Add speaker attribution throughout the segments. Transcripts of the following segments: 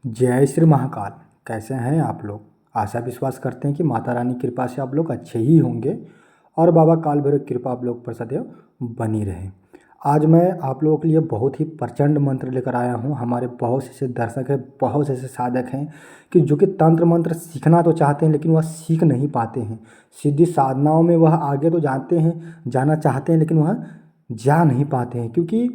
Speaker 1: जय श्री महाकाल। कैसे हैं आप लोग? आशा विश्वास करते हैं कि माता रानी की कृपा से आप लोग अच्छे ही होंगे और बाबा काल भैरव की कृपा आप लोग पर सदैव बनी रहे। आज मैं आप लोगों के लिए बहुत ही प्रचंड मंत्र लेकर आया हूं। हमारे बहुत से ऐसे दर्शक हैं, बहुत से ऐसे साधक हैं कि जो कि तंत्र मंत्र सीखना तो चाहते हैं लेकिन वह सीख नहीं पाते हैं। सिद्धि साधनाओं में वह आगे तो जानते हैं, जाना चाहते हैं, लेकिन वह जा नहीं पाते हैं क्योंकि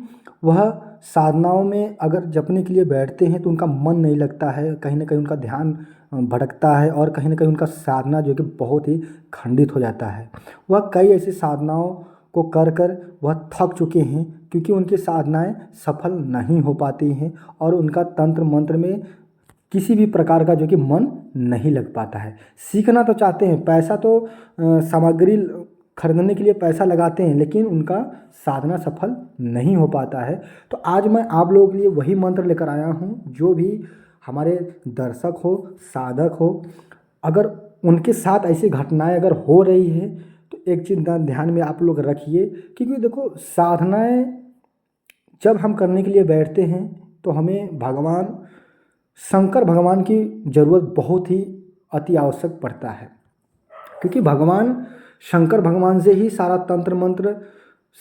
Speaker 1: वह साधनाओं में अगर जपने के लिए बैठते हैं तो उनका मन नहीं लगता है, कहीं न कहीं उनका ध्यान भटकता है और कहीं न कहीं उनका साधना जो कि बहुत ही खंडित हो जाता है। वह कई ऐसी साधनाओं को कर कर वह थक चुके हैं क्योंकि उनकी साधनाएँ सफल नहीं हो पाती हैं और उनका तंत्र मंत्र में किसी भी प्रकार का जो कि मन नहीं लग पाता है। सीखना तो चाहते हैं, पैसा तो सामग्री खरीदने के लिए पैसा लगाते हैं लेकिन उनका साधना सफल नहीं हो पाता है। तो आज मैं आप लोगों के लिए वही मंत्र लेकर आया हूँ। जो भी हमारे दर्शक हो, साधक हो, अगर उनके साथ ऐसी घटनाएं अगर हो रही है तो एक चीज़ ध्यान में आप लोग रखिए, क्योंकि देखो साधनाएं जब हम करने के लिए बैठते हैं तो हमें भगवान शंकर भगवान की ज़रूरत बहुत ही अति आवश्यक पड़ता है, क्योंकि भगवान शंकर भगवान से ही सारा तंत्र मंत्र,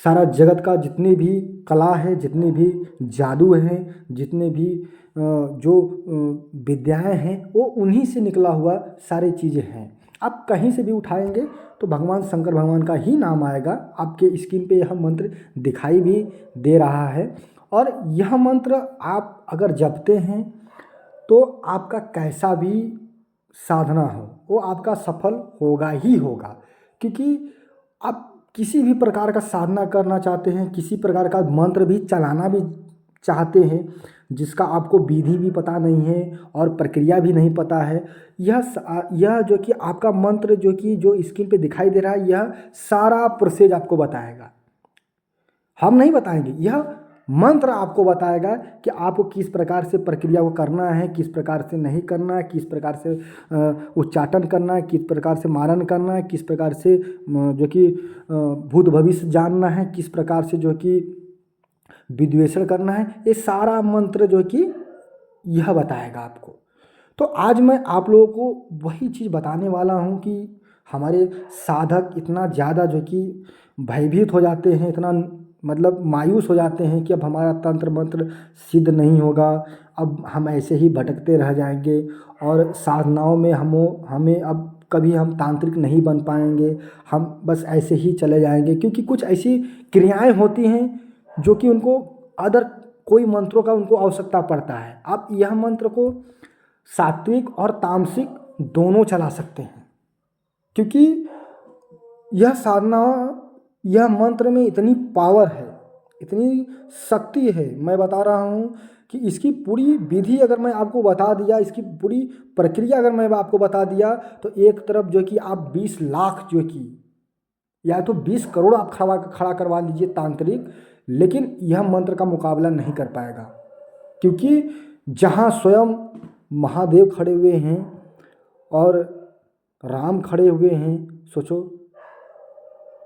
Speaker 1: सारा जगत का जितनी भी कला है, जितनी भी जादू हैं, जितने भी जो विद्याएं हैं, वो उन्हीं से निकला हुआ सारी चीज़ें हैं। आप कहीं से भी उठाएंगे तो भगवान शंकर भगवान का ही नाम आएगा। आपके स्क्रीन पे यह मंत्र दिखाई भी दे रहा है और यह मंत्र आप अगर जपते हैं तो आपका कैसा भी साधना हो वो आपका सफल होगा ही होगा। क्योंकि आप किसी भी प्रकार का साधना करना चाहते हैं, किसी प्रकार का मंत्र भी चलाना भी चाहते हैं जिसका आपको विधि भी पता नहीं है और प्रक्रिया भी नहीं पता है, यह जो कि आपका मंत्र जो कि जो स्क्रीन पे दिखाई दे रहा है, यह सारा प्रोसेस आपको बताएगा। हम नहीं बताएंगे, यह मंत्र आपको बताएगा कि आपको किस प्रकार से प्रक्रिया को करना है, किस प्रकार से नहीं करना है, किस प्रकार से उच्चाटन करना है, किस प्रकार से मारण करना है, किस प्रकार से जो कि भूत भविष्य जानना है, किस प्रकार से जो कि विद्वेषण करना है। ये सारा मंत्र जो कि यह बताएगा आपको। तो आज मैं आप लोगों को वही चीज़ बताने वाला हूँ कि हमारे साधक इतना ज़्यादा जो कि भयभीत हो जाते हैं, इतना मतलब मायूस हो जाते हैं कि अब हमारा तंत्र मंत्र सिद्ध नहीं होगा, अब हम ऐसे ही भटकते रह जाएंगे और साधनाओं में हमें अब कभी हम तांत्रिक नहीं बन पाएंगे, हम बस ऐसे ही चले जाएंगे। क्योंकि कुछ ऐसी क्रियाएं होती हैं जो कि उनको अदर कोई मंत्रों का उनको आवश्यकता पड़ता है। आप यह मंत्र को सात्विक और तामसिक दोनों चला सकते हैं, क्योंकि यह साधना, यह मंत्र में इतनी पावर है, इतनी शक्ति है। मैं बता रहा हूँ कि इसकी पूरी विधि अगर मैं आपको बता दिया, इसकी पूरी प्रक्रिया अगर मैं आपको बता दिया तो एक तरफ जो कि आप 20 लाख जो कि या तो 20 करोड़ आप खड़ा करवा लीजिए तांत्रिक, लेकिन यह मंत्र का मुकाबला नहीं कर पाएगा। क्योंकि जहाँ स्वयं महादेव खड़े हुए हैं और राम खड़े हुए हैं, सोचो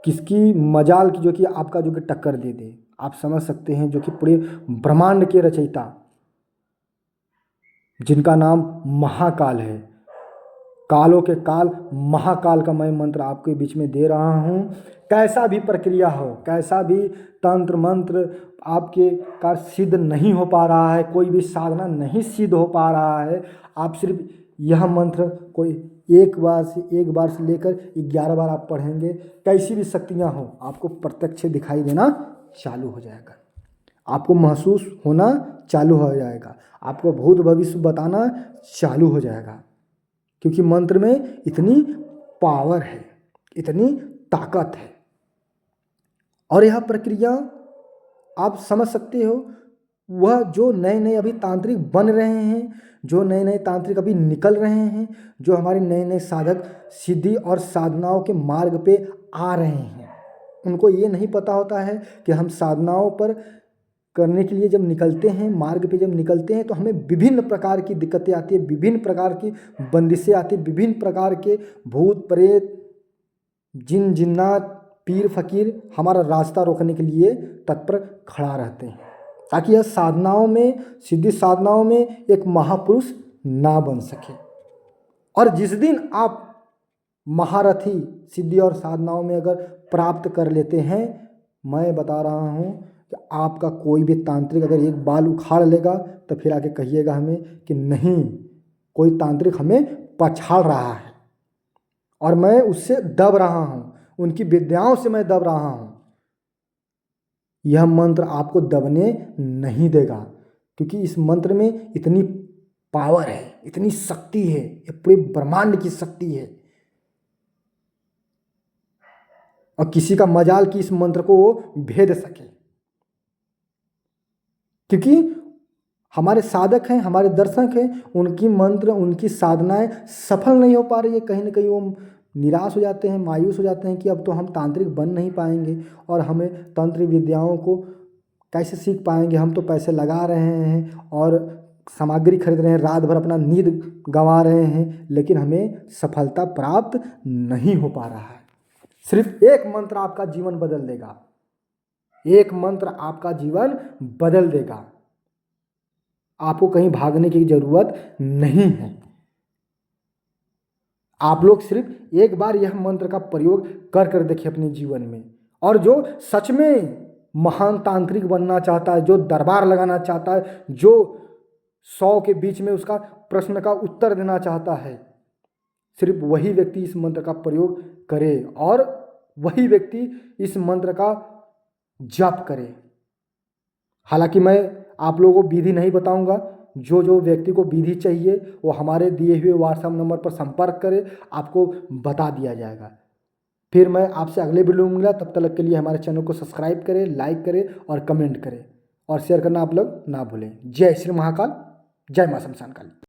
Speaker 1: किसकी मजाल की जो कि आपका जो कि टक्कर दे दे। आप समझ सकते हैं, जो कि पूरे ब्रह्मांड के रचयिता जिनका नाम महाकाल है, कालों के काल महाकाल का मैं मंत्र आपके बीच में दे रहा हूँ। कैसा भी प्रक्रिया हो, कैसा भी तंत्र मंत्र आपके का सिद्ध नहीं हो पा रहा है, कोई भी साधना नहीं सिद्ध हो पा रहा है, आप सिर्फ यह मंत्र कोई एक बार से लेकर 11 बार आप पढ़ेंगे, कैसी भी शक्तियाँ हो आपको प्रत्यक्ष दिखाई देना चालू हो जाएगा, आपको महसूस होना चालू हो जाएगा, आपको भूत भविष्य बताना चालू हो जाएगा। क्योंकि मंत्र में इतनी पावर है, इतनी ताकत है। और यह प्रक्रिया आप समझ सकते हो, वह जो नए नए अभी तांत्रिक बन रहे हैं, जो नए नए तांत्रिक अभी निकल रहे हैं, जो हमारे नए नए साधक सिद्धि और साधनाओं के मार्ग पे आ रहे हैं, उनको ये नहीं पता होता है कि हम साधनाओं पर करने के लिए जब निकलते हैं, मार्ग पे जब निकलते हैं, तो हमें विभिन्न प्रकार की दिक्कतें आती है, विभिन्न प्रकार की बंदिशें आती हैं, विभिन्न प्रकार के भूत प्रेत जिन जिन्नात पीर फकीर हमारा रास्ता रोकने के लिए तत्पर खड़ा रहते हैं। ताकि यह साधनाओं में, सिद्धि साधनाओं में एक महापुरुष ना बन सके। और जिस दिन आप महारथी सिद्धि और साधनाओं में अगर प्राप्त कर लेते हैं, मैं बता रहा हूँ कि आपका कोई भी तांत्रिक अगर एक बाल उखाड़ लेगा तो फिर आके कहिएगा हमें कि नहीं, कोई तांत्रिक हमें पछाड़ रहा है और मैं उससे दब रहा हूँ, उनकी विद्याओं से मैं दब रहा हूँ। यह मंत्र आपको दबने नहीं देगा, क्योंकि इस मंत्र में इतनी पावर है, इतनी शक्ति है, ये पूरे ब्रह्मांड की शक्ति है। और किसी का मजाल कि इस मंत्र को वो भेद सके, क्योंकि हमारे साधक हैं, हमारे दर्शक हैं, उनकी मंत्र, उनकी साधनाएं सफल नहीं हो पा रही है। कहीं ना कहीं वो निराश हो जाते हैं, मायूस हो जाते हैं कि अब तो हम तांत्रिक बन नहीं पाएंगे और हमें तंत्र विद्याओं को कैसे सीख पाएंगे। हम तो पैसे लगा रहे हैं और सामग्री खरीद रहे हैं, रात भर अपना नींद गंवा रहे हैं, लेकिन हमें सफलता प्राप्त नहीं हो पा रहा है। सिर्फ एक मंत्र आपका जीवन बदल देगा, एक मंत्र आपका जीवन बदल देगा। आपको कहीं भागने की जरूरत नहीं है। आप लोग सिर्फ एक बार यह मंत्र का प्रयोग कर कर देखिए अपने जीवन में। और जो सच में महान तांत्रिक बनना चाहता है, जो दरबार लगाना चाहता है, जो 100 के बीच में उसका प्रश्न का उत्तर देना चाहता है, सिर्फ वही व्यक्ति इस मंत्र का प्रयोग करे और वही व्यक्ति इस मंत्र का जप करे। हालांकि मैं आप लोगों को विधि नहीं बताऊंगा, जो जो व्यक्ति को विधि चाहिए वो हमारे दिए हुए व्हाट्सएप नंबर पर संपर्क करे, आपको बता दिया जाएगा। फिर मैं आपसे अगले वीडियो में मिला, तब तक के लिए हमारे चैनल को सब्सक्राइब करें, लाइक करें और कमेंट करें और शेयर करना आप लोग ना भूलें। जय श्री महाकाल, जय मां शमशान काली।